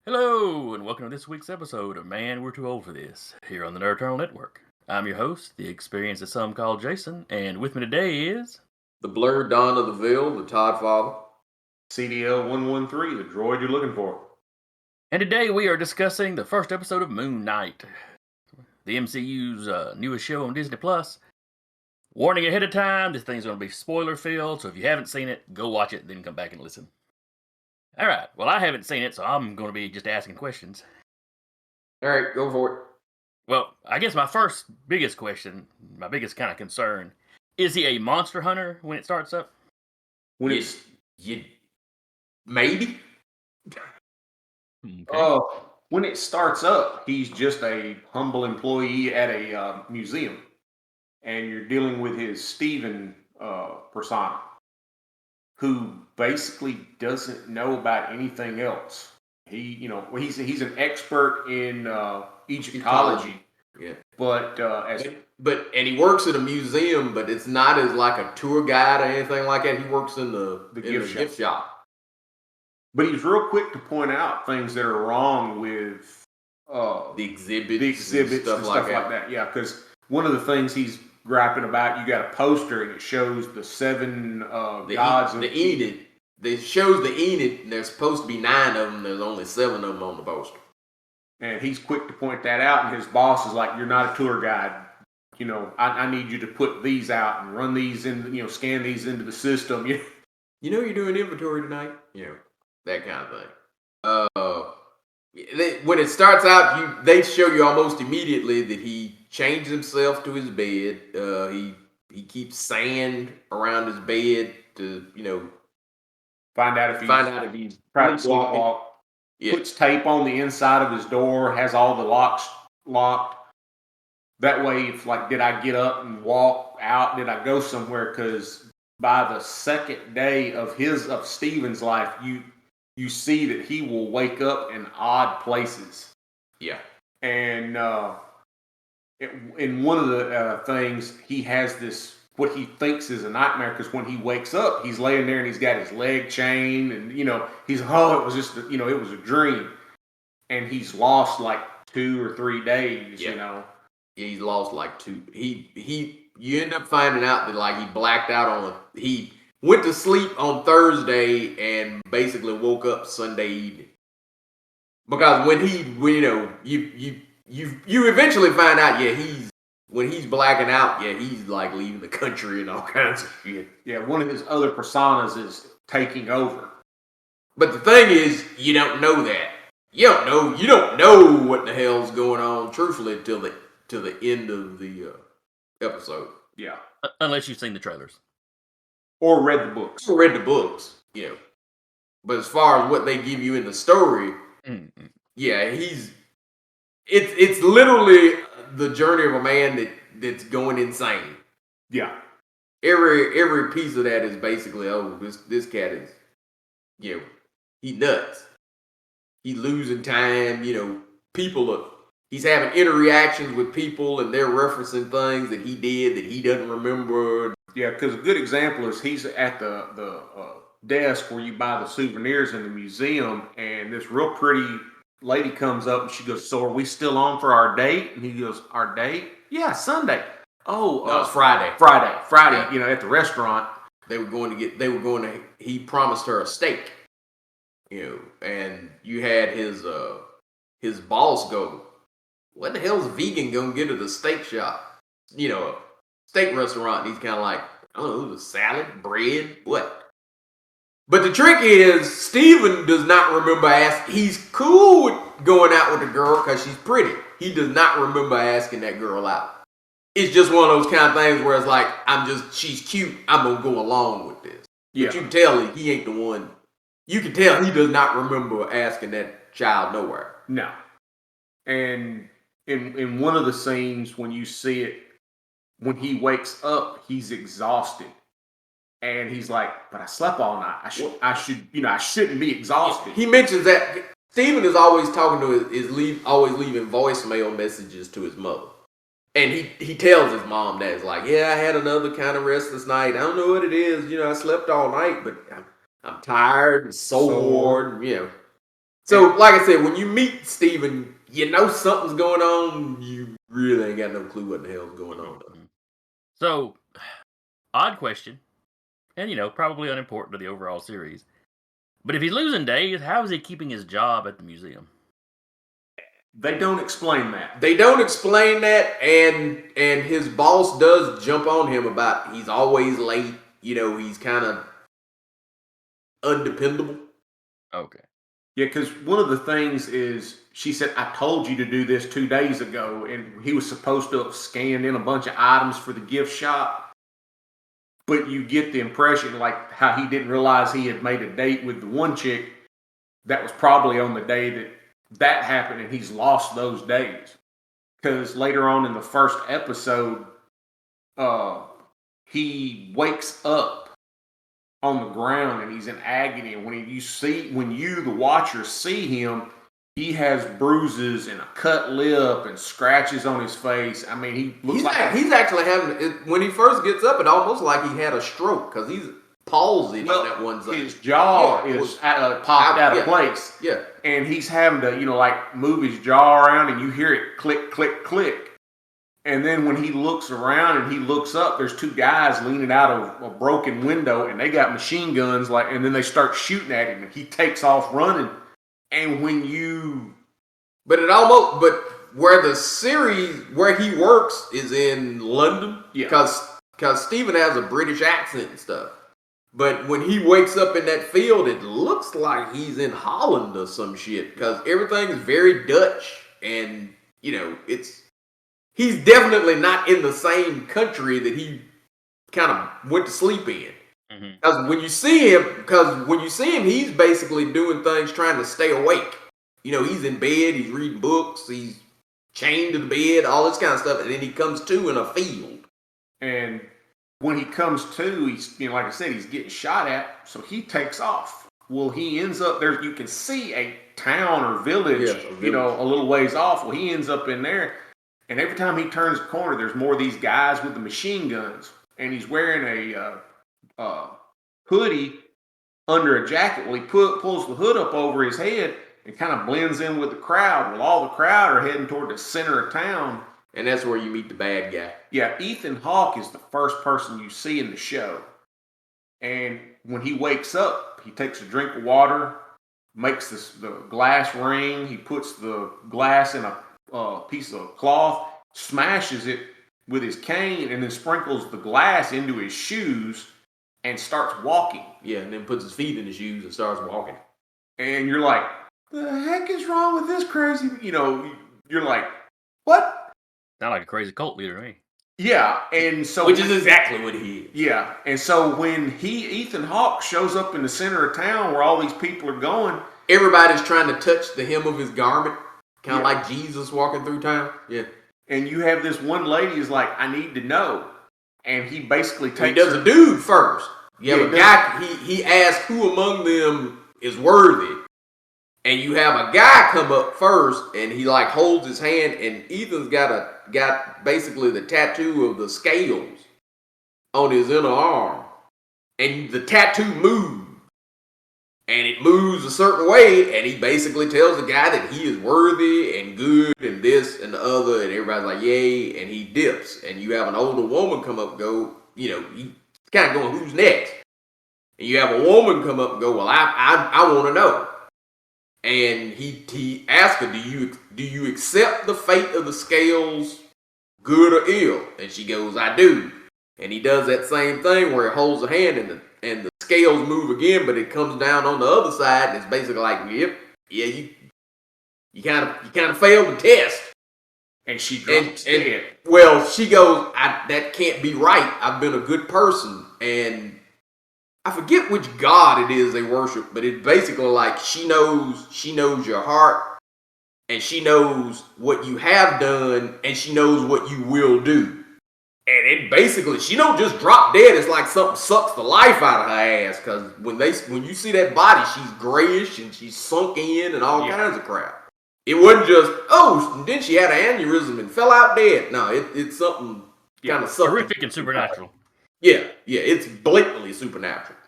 Hello, and welcome to this week's episode of Man, We're Too Old for This, here on the Nerd Eternal Network. I'm your host, the experience that some call Jason, and with me today is... The Blurred Dawn of the Ville, the Toddfather. CDL 113, the droid you're looking for. And today we are discussing the first episode of Moon Knight, the MCU's newest show on Disney+. Warning ahead of time, this thing's going to be spoiler-filled, so if you haven't seen it, go watch it, then come back and listen. Alright, well I haven't seen it, so I'm going to be just asking questions. Alright, go for it. Well, I guess my biggest question, my biggest kind of concern, is he a monster hunter when it starts up? Maybe. Okay. When it starts up, he's just a humble employee at a museum, and you're dealing with his Steven persona, who basically doesn't know about anything else. He's an expert in Egyptology. Yeah, but and he works at a museum, but it's not as like a tour guide or anything like that. He works in the gift shop. But he's real quick to point out things that are wrong with the exhibits and stuff like that. Yeah, because one of the things he's griping about, you got a poster and it shows the seven gods. The Enid. It shows the Enid, and there's supposed to be 9 of them. There's only 7 of them on the poster. And he's quick to point that out, and his boss is like, "You're not a tour guide. I need you to put these out and run these in, scan these into the system." You're doing inventory tonight. That kind of thing. When it starts out, they show you almost immediately that he changed himself to his bed. He keeps sand around his bed to find out if he's trying to sleepwalk. Yeah. Puts tape on the inside of his door, has all the locks locked. That way, if did I get up and walk out? Did I go somewhere? Because by the second day of Steven's life, you see that he will wake up in odd places. Yeah. And in one of the things, he has this, what he thinks is a nightmare, because when he wakes up, he's laying there and he's got his leg chained, and it was just it was a dream, and he's lost 2 or 3 days. Yeah, he's lost 2. You end up finding out that he blacked out he went to sleep on Thursday and basically woke up Sunday evening, because when you eventually find out, when he's blacking out, he's leaving the country and all kinds of shit. Yeah, one of his other personas is taking over. But the thing is, you don't know that. You don't know what the hell's going on, truthfully, till the end of the episode. Yeah. Unless you've seen the trailers. Or read the books. But as far as what they give you in the story, it's literally the journey of a man that's going insane. Yeah. Every piece of that is basically, this cat is, he nuts. He losing time, he's having interreactions with people, and they're referencing things that he did that he doesn't remember. Yeah, because a good example is he's at the desk where you buy the souvenirs in the museum, and this real pretty lady comes up and she goes, "So are we still on for our date?" And he goes, "Our date? Yeah, Sunday." "Oh, no, it's Friday. Friday. At the restaurant. He promised her a steak. And you had his boss go, "What the hell's a vegan gonna get at a steak shop? A steak restaurant." And he's kind of like, "I don't know, salad, bread, what?" But the trick is, Steven does not remember asking. He's cool with going out with the girl because she's pretty. He does not remember asking that girl out. It's just one of those kind of things where it's she's cute, I'm going to go along with this. Yeah. But you can tell he ain't the one. You can tell he does not remember asking that child nowhere. No. And in one of the scenes, when you see it, when he wakes up, he's exhausted. And he's like, "But I slept all night. I shouldn't be exhausted." He mentions that Steven is always talking to always leaving voicemail messages to his mother. And he tells his mom that it's like, "Yeah, I had another kind of restless night. I don't know what it is. I slept all night, but I'm tired and sore. So, like I said, when you meet Steven, you know something's going on. You really ain't got no clue what the hell's going on. Mm-hmm. So, odd question, and probably unimportant to the overall series. But if he's losing days, how is he keeping his job at the museum? They don't explain that. They don't explain that, and his boss does jump on him about he's always late. He's kind of undependable. Okay. Yeah, because one of the things is she said, I told you to do this 2 days ago, and he was supposed to have scanned in a bunch of items for the gift shop. But you get the impression, like how he didn't realize he had made a date with the one chick. That was probably on the day that happened, and he's lost those days. Because later on in the first episode, he wakes up on the ground and he's in agony. And when you, the watcher, see him, he has bruises and a cut lip and scratches on his face. I mean, he looks he's actually having when he first gets up, it almost like he had a stroke because he's palsied on that one side. His jaw is popped out of place. Yeah, and he's having to like move his jaw around, and you hear it click, click, click. And then when he looks around and he looks up, there's 2 guys leaning out of a broken window, and they got machine guns, and then they start shooting at him, and he takes off running. And but where the series where he works is in London, because Steven has a British accent and stuff. But when he wakes up in that field, it looks like he's in Holland or some shit, because everything is very Dutch, and he's definitely not in the same country that he kind of went to sleep in. Because when you see him, he's basically doing things trying to stay awake. He's in bed, he's reading books, he's chained to the bed, all this kind of stuff, and then he comes to in a field. And when he comes to, he's like I said, he's getting shot at, so he takes off. Well, he ends up there. You can see a town or village, a little ways off. Well, he ends up in there. And every time he turns the corner, there's more of these guys with the machine guns. And he's wearing a hoodie under a jacket. Well, he pulls the hood up over his head and kind of blends in with the crowd. Well, all the crowd are heading toward the center of town. And that's where you meet the bad guy. Yeah, Ethan Hawke is the first person you see in the show. And when he wakes up, he takes a drink of water, makes the glass ring. He puts the glass in a piece of cloth, smashes it with his cane, and then sprinkles the glass into his shoes and starts walking. Yeah, and then puts his feet in the shoes and starts walking. And you're like, the heck is wrong with this crazy? You're like, what? Sound like a crazy cult leader, eh? Yeah, and so which is exactly what he is. Yeah, and so when Ethan Hawke shows up in the center of town where all these people are going, everybody's trying to touch the hem of his garment, kind of like Jesus walking through town. Yeah, and you have this one lady who's like, "I need to know," and he basically takes. He does a dude first. You have a guy. He asks who among them is worthy. And you have a guy come up first, and he holds his hand, and Ethan's got basically the tattoo of the scales on his inner arm, and the tattoo moves, and it moves a certain way, and he basically tells the guy that he is worthy and good and this and the other, and everybody's like yay, and he dips, and you have an older woman come up and go, you kind of going, who's next? And you have a woman come up and go, well, I want to know. And he asks her, do you accept the fate of the scales, good or ill? And she goes, I do. And he does that same thing where he holds her hand and the scales move again, but it comes down on the other side, and it's basically like, yep, yeah, you kind of failed the test. And she drops dead. Well, she goes, that can't be right. I've been a good person, and I forget which god it is they worship, but it's basically like she knows your heart, and she knows what you have done, and she knows what you will do. And it basically, she don't just drop dead. It's like something sucks the life out of her ass, because when you see that body, she's grayish and she's sunk in and all kinds of crap. It wasn't just, and then she had an aneurysm and fell out dead. No, it's something kind of sucky. Horrific and supernatural. Yeah, it's blatantly supernatural.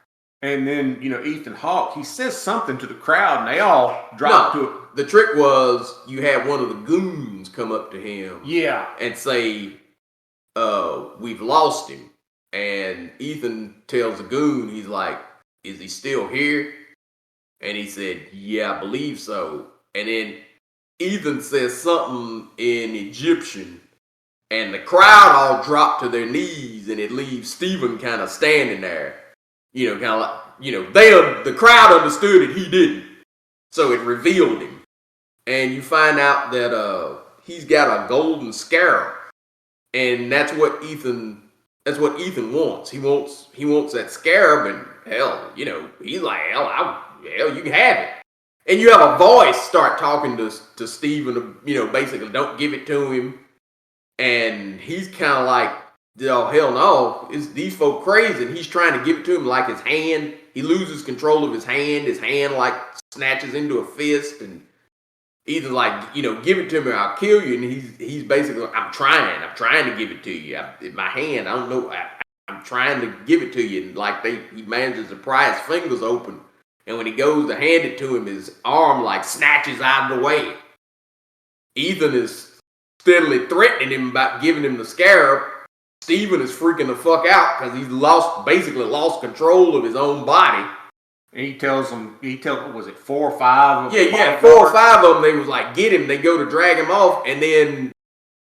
And then, Ethan Hawke, he says something to the crowd, and they all drop to it. The trick was you had one of the goons come up to him. Yeah. And say, we've lost him. And Ethan tells the goon, he's like, is he still here? And he said, yeah, I believe so. And then Ethan says something in Egyptian, and the crowd all drop to their knees, and it leaves Stephen kind of standing there. Kind of like, the crowd understood it, he didn't. So it revealed him. And you find out that he's got a golden scarab. And that's what Ethan wants. He wants that scarab, and hell, he's like, hell, you can have it. And you have a voice start talking to Stephen, basically don't give it to him. And he's kind of like, oh, hell no, these folk crazy. And he's trying to give it to him like his hand. He loses control of his hand. His hand like snatches into a fist, and either like, give it to me or I'll kill you. And he's basically, I'm trying to give it to you. My hand, I don't know, I'm trying to give it to you. And like he manages to pry his fingers open. And when he goes to hand it to him, his arm like snatches out of the way. Ethan is steadily threatening him about giving him the scarab. Stephen is freaking the fuck out because he's basically lost control of his own body. And he tells was it 4 or 5 of them? Yeah, 4 or 5 of them, they was like, get him. They go to drag him off, and then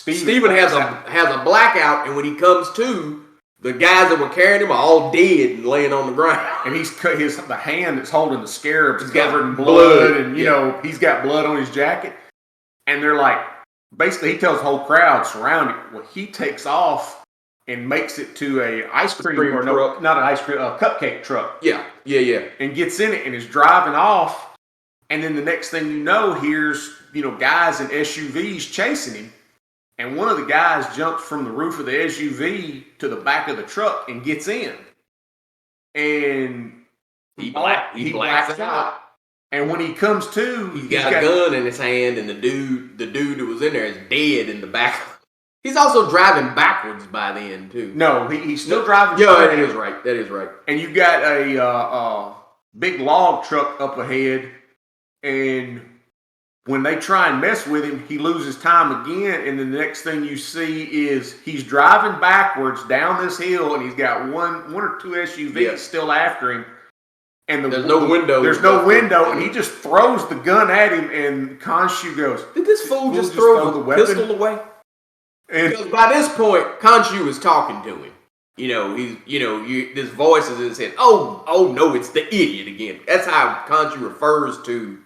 Stephen has a blackout, and when he comes to, the guys that were carrying him are all dead and laying on the ground. And he's cut the hand that's holding the scarab is covered in blood, and he's got blood on his jacket. And they're like, basically he tells the whole crowd surrounding, well, he takes off and makes it to a ice cream or truck. Not an ice cream, a cupcake truck. Yeah. And gets in it and is driving off. And then the next thing you know, here's, guys in SUVs chasing him. And one of the guys jumps from the roof of the SUV to the back of the truck and gets in. And he blacks out. And when he comes to, he's got a gun in his hand, and the dude that was in there is dead in the back. He's also driving backwards by then too. No, he's still driving. Yeah, that is right. That is right. And you got a big log truck up ahead, and when they try and mess with him, he loses time again. And the next thing you see is he's driving backwards down this hill, and he's got one or two SUVs still after him. And there's no window. There's no window, and he just throws the gun at him. And Khonshu goes, "Did this fool just throw the pistol away?" Because by this point, Khonshu is talking to him. This voice is in his head. Oh no, it's the idiot again. That's how Khonshu refers to.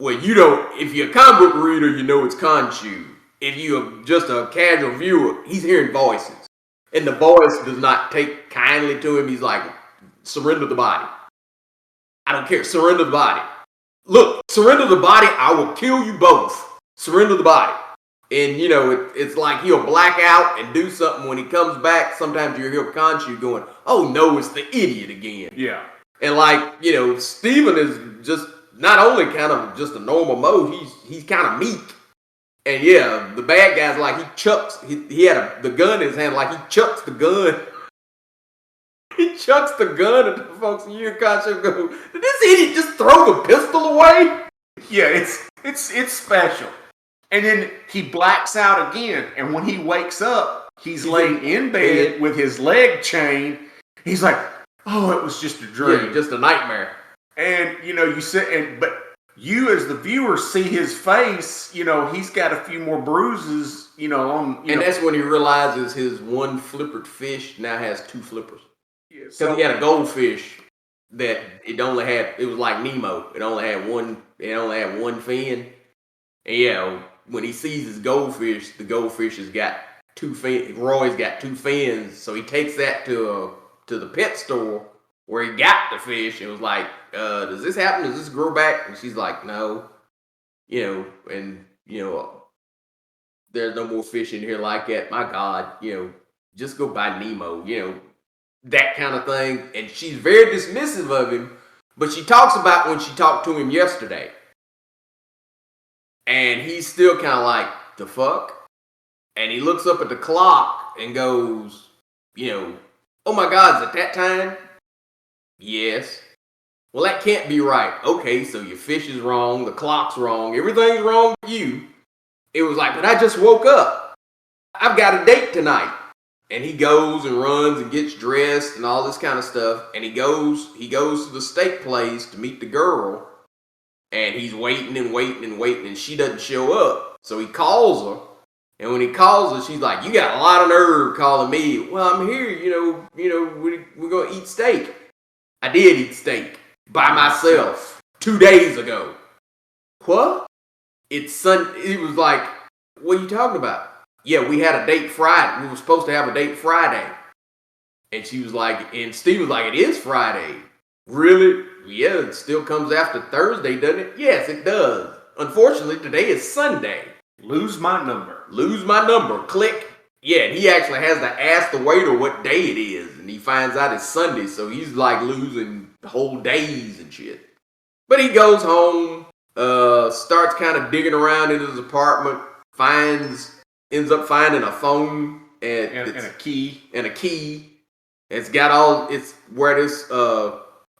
Well, if you're a comic book reader, it's Khonshu. If you're just a casual viewer, he's hearing voices. And the voice does not take kindly to him. He's like, surrender the body. I don't care. Surrender the body. Look, surrender the body. I will kill you both. Surrender the body. And, it's like he'll black out and do something. When he comes back, sometimes you hear Khonshu going, oh no, it's the idiot again. Yeah. And Stephen is just not only kind of just a normal Mo, he's kind of meek. And yeah, the bad guy's like he had the gun in his hand, like he chucks the gun. He chucks the gun at the folks, and you and Khonshu go, did this idiot just throw the pistol away? Yeah, it's special. And then he blacks out again, and when he wakes up, he's laying in bed with his leg chained. He's like, oh, it was just a dream. Yeah, just a nightmare. And, you sit, but you as the viewer see his face, he's got a few more bruises, on. And that's when he realizes his one flippered fish now has 2 flippers. Because he had a goldfish that it was like Nemo. It only had one fin. And yeah, when he sees his goldfish, the goldfish has got 2 fins. Roy's got 2 fins. So he takes that to the pet store where he got the fish and was like, does this happen? Does this grow back? And she's like, no. There's no more fish in here like that. My God, just go buy Nemo, that kind of thing. And she's very dismissive of him, but she talks about when she talked to him yesterday. And he's still kind of like, the fuck? And he looks up at the clock and goes, oh my God, is it that time? Yes. Well, that can't be right. Okay, so your fish is wrong, the clock's wrong, everything's wrong with you. It was like, but I just woke up. I've got a date tonight. And he goes and runs and gets dressed and all this kind of stuff. And he goes to the steak place to meet the girl. And he's waiting and waiting and waiting, and she doesn't show up. So he calls her. And when he calls her, she's like, "You got a lot of nerve calling me." "Well, I'm here, we're gonna eat steak." I did eat steak by myself 2 days ago. What? It's Sunday. It was like, what are you talking about? Yeah, we had a date Friday. We were supposed to have a date Friday. And she was like, and Steve was like, "It is Friday." "Really?" "Yeah, it still comes after Thursday, doesn't it?" "Yes, it does. Unfortunately, today is Sunday." Lose my number. Lose my number. Click. Yeah, and he actually has to ask the waiter what day it is. And he finds out it's Sunday, so he's like losing whole days and shit. But he goes home, starts kind of digging around in his apartment, ends up finding a phone and a key. And a key. It's where this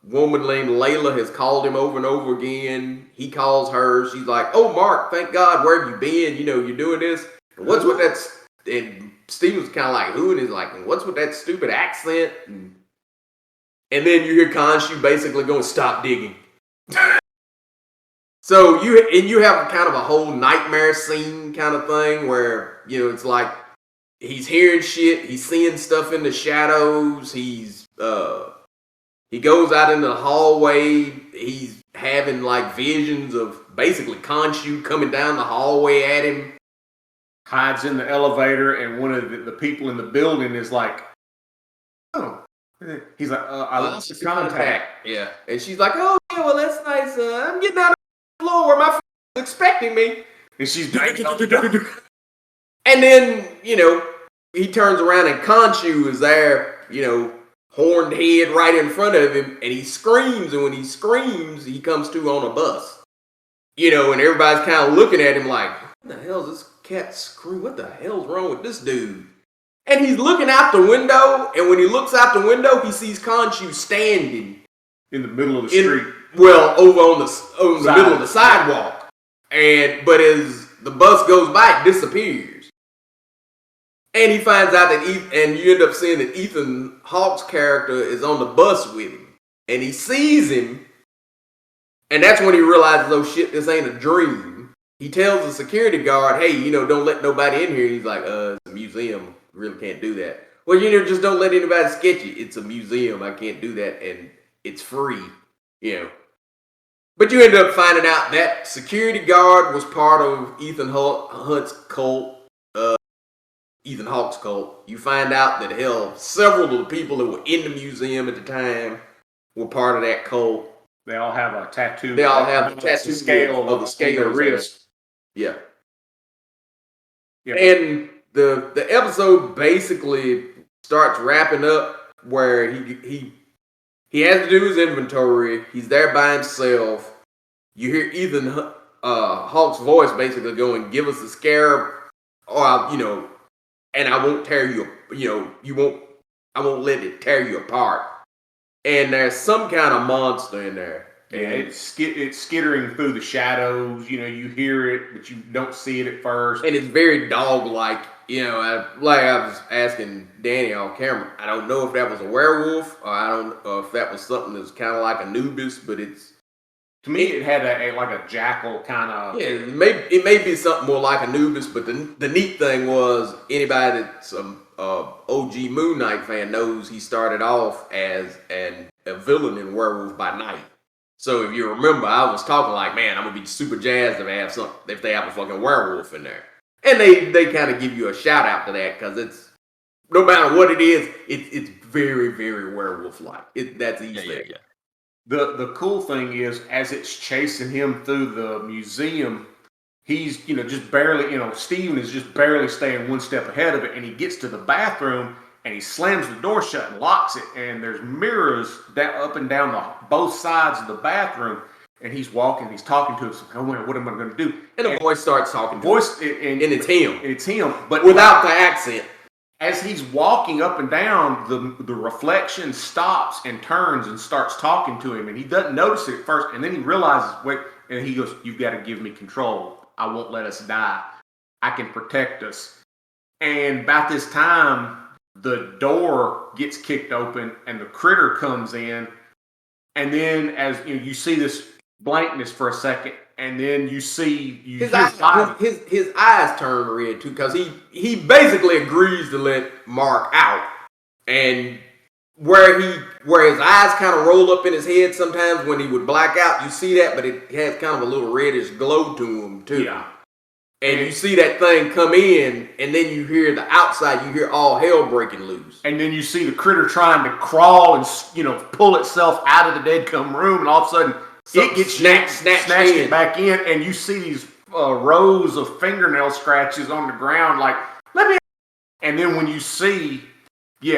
woman named Layla has called him over and over again. He calls her. She's like, "Oh, Mark, thank God. Where have you been? You're doing this. And what's with that?" And Steven's kind of like, "Who?" And he's like, "What's with that stupid accent?" And then you hear Khonshu basically going, "Stop digging." So you have kind of a whole nightmare scene kind of thing where, it's like he's hearing shit, he's seeing stuff in the shadows, he goes out in the hallway, he's having like visions of basically Khonshu coming down the hallway at him. Hides in the elevator, and one of the people in the building is like, "Oh." He's like, "I lost the contact." Yeah. And she's like, "Oh, yeah, well, that's nice. I'm getting out of the floor where my friend is expecting me." And she's and then, he turns around and Khonshu is there, horned head right in front of him, and he screams, and when he screams, he comes to on a bus. And everybody's kind of looking at him like, "What the hell is this cat scream? What the hell's wrong with this dude?" And he's looking out the window, and when he looks out the window, he sees Khonshu standing in the middle of the street. Over on the middle of the sidewalk. But as the bus goes by, it disappears. And he finds out that and you end up seeing that Ethan Hawke's character is on the bus with him. And he sees him, and that's when he realizes, "Oh shit, this ain't a dream." He tells the security guard, "Hey, don't let nobody in here." He's like, "It's a museum. Really can't do that." "Well, just don't let anybody sketch you. It's a museum. I can't do that, and it's free." But you end up finding out that security guard was part of Ethan Hawke's cult. Ethan Hawke's cult. You find out that several of the people that were in the museum at the time were part of that cult. They all have a tattoo. They all have the tattoo scale of the scale wrist. Yeah. And the episode basically starts wrapping up where he has to do his inventory. He's there by himself. You hear Ethan Hawke's voice basically going, "Give us a scare, or and I won't tear you. I won't let it tear you apart." And there's some kind of monster in there. Yeah, it's skittering through the shadows. You hear it, but you don't see it at first. And it's very dog-like. I was asking Danny on camera, I don't know if that was a werewolf, or if that was something that was kind of like Anubis, but it's... To me, it had a jackal kind of... Yeah, it may be something more like Anubis, but the neat thing was, anybody that's OG Moon Knight fan knows he started off as a villain in Werewolf by Night. So if you remember, I was talking like, man, I'm going to be super jazzed if they have a fucking werewolf in there. And they kind of give you a shout out to that, because it's, no matter what it is, it's very, very werewolf-like. That's easy. Yeah. The cool thing is, as it's chasing him through the museum, he's, just barely, Steven is just barely staying one step ahead of it, and he gets to the bathroom, and he slams the door shut and locks it, and there's mirrors up and down both sides of the bathroom, and he's walking, he's talking to us, "Oh, man, what am I going to do?" And the voice starts talking to him. And it's him. It's him. But without the accent. as he's walking up and down, the reflection stops and turns and starts talking to him, and he doesn't notice it at first, and then he realizes, wait, and he goes, "You've got to give me control. I won't let us die. I can protect us." And about this time, the door gets kicked open, and the critter comes in, and then as you see this blankness for a second, and then his eyes turn red too, because he basically agrees to let Mark out, and where his eyes kind of roll up in his head sometimes when he would black out, you see that, but it has kind of a little reddish glow to him too. Yeah. And you see that thing come in, and then you hear the outside, you hear all hell breaking loose. And then you see the critter trying to crawl and pull itself out of the dead-come room, and all of a sudden it gets snatched it back in, and you see these rows of fingernail scratches on the ground, like, let me. And then when you see, he's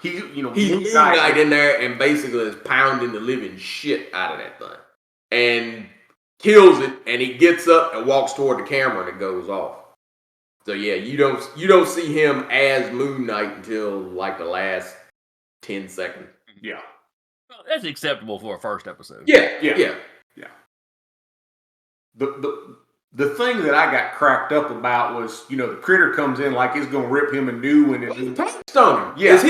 Moon Knight in there and basically is pounding the living shit out of that thing, and kills it, and he gets up and walks toward the camera and it goes off. So yeah, you don't see him as Moon Knight until like the last 10 seconds. Yeah. Well, that's acceptable for a first episode. Yeah. The thing that I got cracked up about was, the critter comes in like it's gonna rip him a new one, and he pounced on him. Yeah. As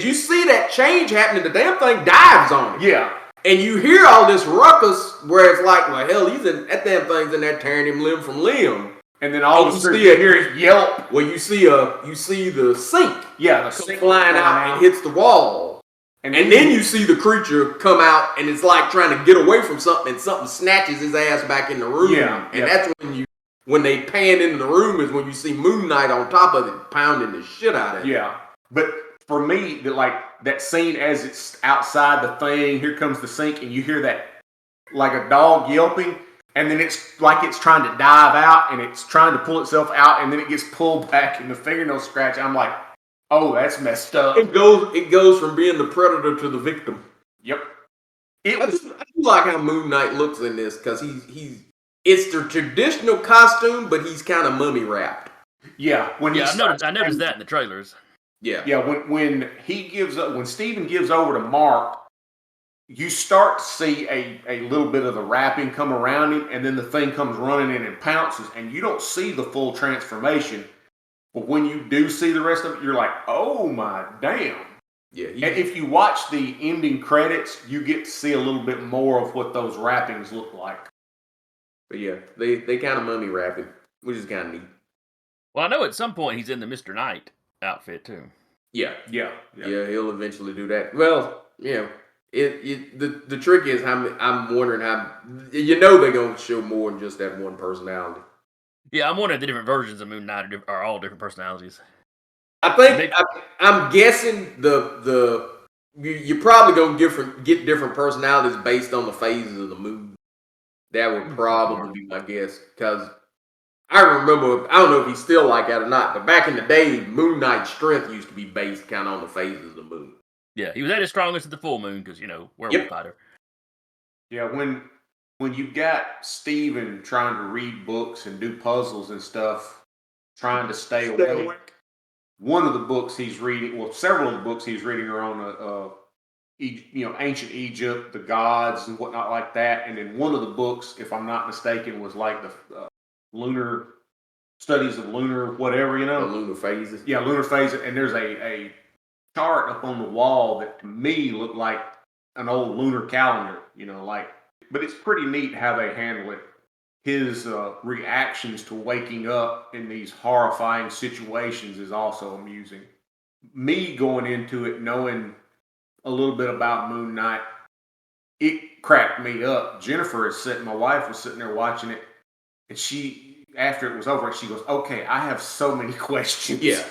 you see that change happening, the damn thing dives on him. Yeah. And you hear all this ruckus where it's like, well, hell, that damn thing's in there tearing him limb from limb. And then all of a sudden you hear it yelp. Well, you see the sink. Yeah, the sink flying out and hits the wall. And then you see the creature come out, and it's like trying to get away from something, and something snatches his ass back in the room. Yeah. And that's when they pan into the room is when you see Moon Knight on top of it pounding the shit out of it. Yeah. But for me, that scene as it's outside the thing, here comes the sink, and you hear that like a dog yelping, and then it's like it's trying to dive out, and it's trying to pull itself out, and then it gets pulled back, and the fingernail scratch. I'm like, oh, that's messed up. It goes from being the predator to the victim. Yep. I do like how Moon Knight looks in this, because it's the traditional costume, but he's kind of mummy wrapped. Yeah. I noticed that in the trailers. Yeah. Yeah, when Steven gives over to Mark, you start to see a little bit of the wrapping come around him, and then the thing comes running in and pounces, and you don't see the full transformation. But when you do see the rest of it, you're like, oh my damn. Yeah. And if you watch the ending credits, you get to see a little bit more of what those wrappings look like. But yeah, they kind of mummy wrap him, which is kind of neat. Well, I know at some point he's in the Mr. Knight outfit too. Yeah, he'll eventually do that. Well, the trick is I'm wondering how they're gonna show more than just that one personality. Yeah, I'm wondering if the different versions of Moon Knight are all different personalities. I'm guessing you're probably gonna get different personalities based on the phases of the moon. That would probably be my guess, because I remember, I don't know if he's still like that or not, but back in the day, Moon Knight's strength used to be based kind of on the phases of the moon. Yeah, he was at his strongest at the full moon, because, werewolf fighter. Yeah, when you've got Steven trying to read books and do puzzles and stuff, trying to stay awake, one of the books he's reading, several of the books he's reading are on ancient Egypt, the gods and whatnot like that. And then one of the books, if I'm not mistaken, was like the lunar studies of lunar whatever, The lunar phases. Yeah, lunar phases. And there's a chart up on the wall that to me looked like an old lunar calendar, but it's pretty neat how they handle it. His reactions to waking up in these horrifying situations is also amusing. Me going into it knowing a little bit about Moon Knight, it cracked me up. My wife was sitting there watching it, and she, after it was over, she goes, okay, I have so many questions. Yeah,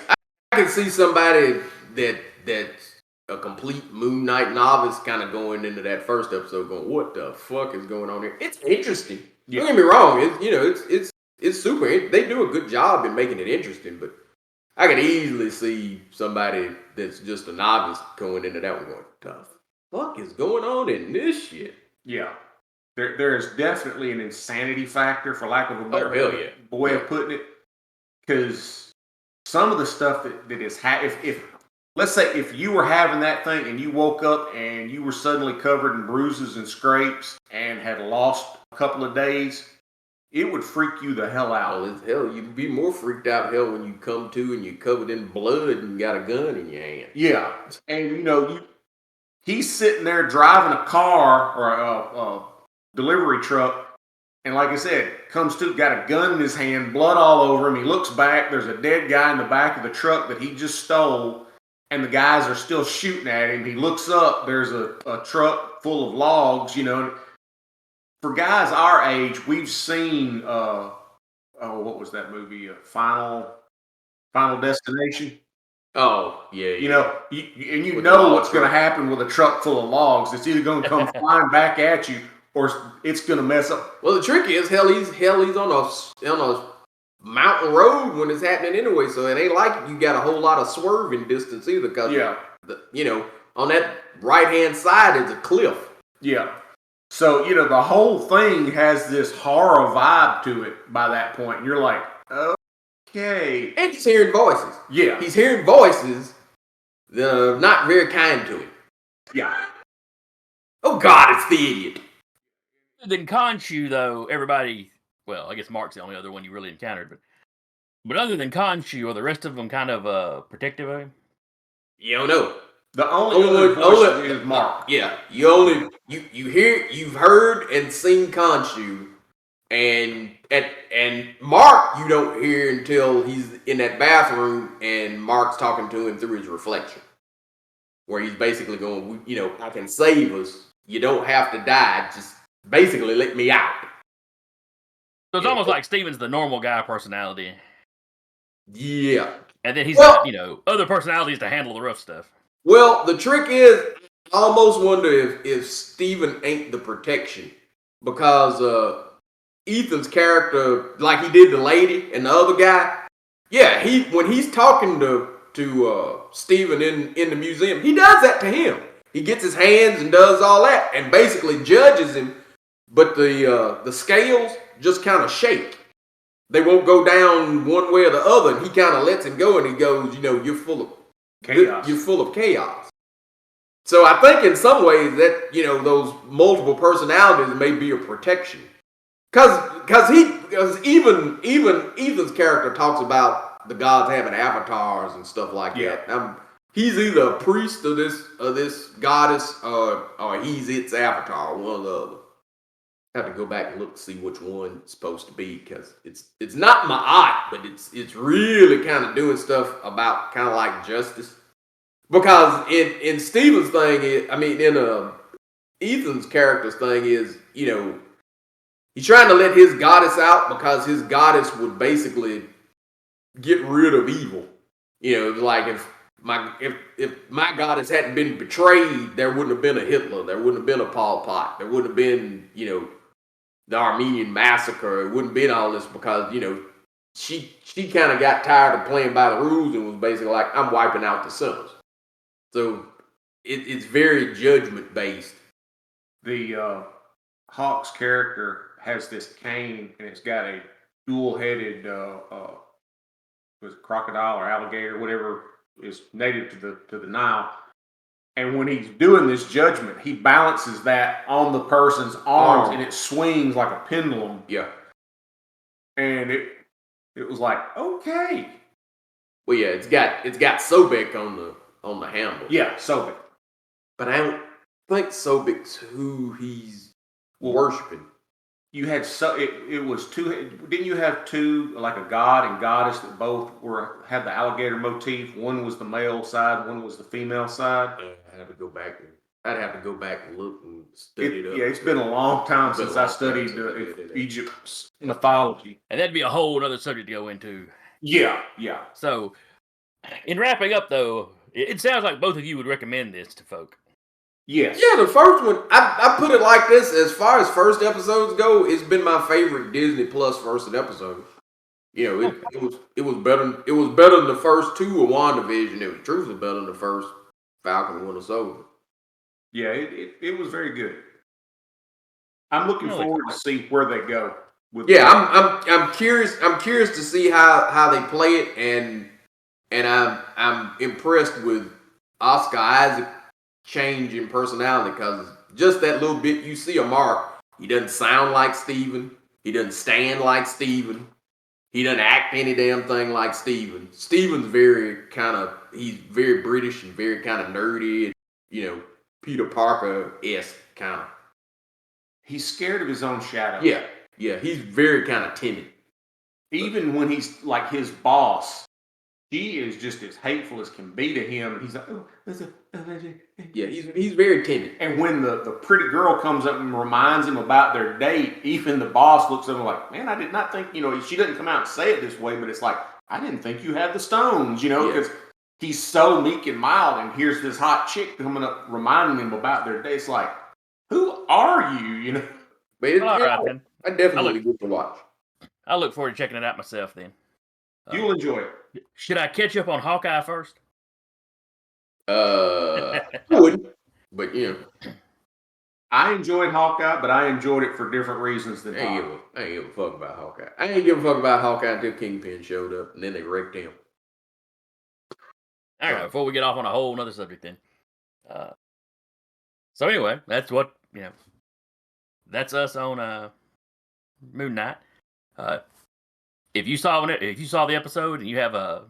I can see somebody that's a complete Moon Knight novice kind of going into that first episode going, what the fuck is going on here? It's interesting. Yeah. Don't get me wrong. It's super. They do a good job in making it interesting, but I can easily see somebody that's just a novice going into that one going, the fuck is going on in this shit? Yeah. There is definitely an insanity factor, for lack of a better hell yeah. way of putting it. Because some of the stuff that is if let's say if you were having that thing and you woke up and you were suddenly covered in bruises and scrapes and had lost a couple of days, it would freak you the hell out. Well, it's hell, you'd be more freaked out hell when you come to and you're covered in blood and got a gun in your hand. Yeah, and he's sitting there driving a car or a delivery truck, and like I said, comes to, got a gun in his hand, blood all over him. He looks back, there's a dead guy in the back of the truck that he just stole, and the guys are still shooting at him. He looks up, there's a truck full of logs, For guys our age, we've seen, what was that movie? Final Destination. Oh, yeah. You know what's going to happen with a truck full of logs. It's either going to come flying back at you, or it's going to mess up. Well, the trick is, he's on a mountain road when it's happening anyway, so it ain't like you got a whole lot of swerving distance either. Cause on that right hand side is a cliff. Yeah. So the whole thing has this horror vibe to it by that point, and you're like, okay. And he's hearing voices. Yeah. He's hearing voices that are not very kind to him. Yeah. Oh, God, it's the idiot. Other than Khonshu, though, everybody, well, I guess Mark's the only other one you really encountered, but other than Khonshu, are the rest of them kind of protective of him? You don't know. The only voice is Mark. Yeah, you've heard and seen Khonshu, and Mark you don't hear until he's in that bathroom and Mark's talking to him through his reflection, where he's basically going, I can save us. You don't have to die. Just basically let me out. So it's almost like Steven's the normal guy personality. Yeah. And then he's got, other personalities to handle the rough stuff. Well, the trick is, I almost wonder if Steven ain't the protection. Because Ethan's character, like he did the lady and the other guy, when he's talking to Steven in the museum, he does that to him. He gets his hands and does all that and basically judges him, but the scales just kind of shake. They won't go down one way or the other. And he kind of lets him go and he goes, you're full of chaos. You're full of chaos. So I think in some ways that, those multiple personalities may be a protection. Because even Ethan's character talks about the gods having avatars and stuff like that. He's either a priest of this goddess or he's its avatar, one or the other. I have to go back and look to see which one it's supposed to be, because it's not Ma'at, but it's really kind of doing stuff about kind of like justice. Because in Steven's thing, in Ethan's character's thing is, he's trying to let his goddess out because his goddess would basically get rid of evil. Like if my goddess hadn't been betrayed, there wouldn't have been a Hitler, there wouldn't have been a Pol Pot, there wouldn't have been, the Armenian massacre. It wouldn't have been all this because, she kind of got tired of playing by the rules and was basically like, I'm wiping out the sinners. So it's very judgment based. The Hawk's character has this cane and it's got a dual-headed crocodile or alligator, whatever is native to the Nile. And when he's doing this judgment, he balances that on the person's arms and it swings like a pendulum. Yeah. And it was like, okay. Well, yeah, it's got Sobek on the handle. Yeah, Sobek. But I don't think Sobek's who he's worshiping. You had it was two. Didn't you have two, like a god and goddess that both had the alligator motif? One was the male side, one was the female side. I'd have to go back and look and study it up. Yeah, it's been a long time since I studied Egypt's mythology, and that'd be a whole other subject to go into. Yeah. So, in wrapping up, though, it sounds like both of you would recommend this to folk. Yes. Yeah, the first one, I put it like this. As far as first episodes go, it's been my favorite Disney Plus first episode. It was better. It was better than the first two of WandaVision. It was truthfully better than the first Falcon and Winter Soldier. Yeah, it was very good. I'm looking forward to see where they go. I'm curious. I'm curious to see how they play it, and and I'm impressed with Oscar Isaac change in personality because just that little bit you see of Mark, he doesn't sound like Steven. He doesn't stand like Steven. He doesn't act any damn thing like Steven. Steven's he's very British and very kind of nerdy and, Peter Parker-esque kind of. He's scared of his own shadow. Yeah, he's very kind of timid. Even when he's like his boss, he is just as hateful as can be to him. He's like, yeah, he's very timid. And when the pretty girl comes up and reminds him about their date, even the boss looks at him like, man, I did not think, she doesn't come out and say it this way, but it's like, I didn't think you had the stones, because he's so meek and mild, and here's this hot chick coming up reminding him about their date. It's like, who are you, But I definitely get to watch. I look forward to checking it out myself then. You'll enjoy it. Should I catch up on Hawkeye first? I wouldn't, but I enjoyed Hawkeye, but I enjoyed it for different reasons than I ain't give a fuck about Hawkeye. I ain't give a fuck about Hawkeye until Kingpin showed up, and then they wrecked him. All right, before we get off on a whole another subject then. So anyway, that's what, that's us on Moon Knight. If you saw the episode and you have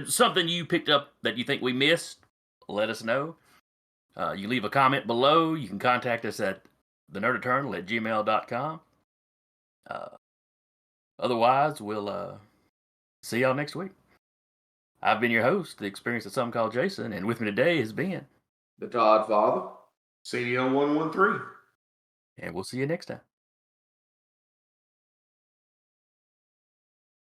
something you picked up that you think we missed, let us know. You leave a comment below. You can contact us at thenerdeternal@gmail.com. Otherwise, we'll see y'all next week. I've been your host, the experience that some call Jason, and with me today has been the Toddfather, CDL 113. And we'll see you next time.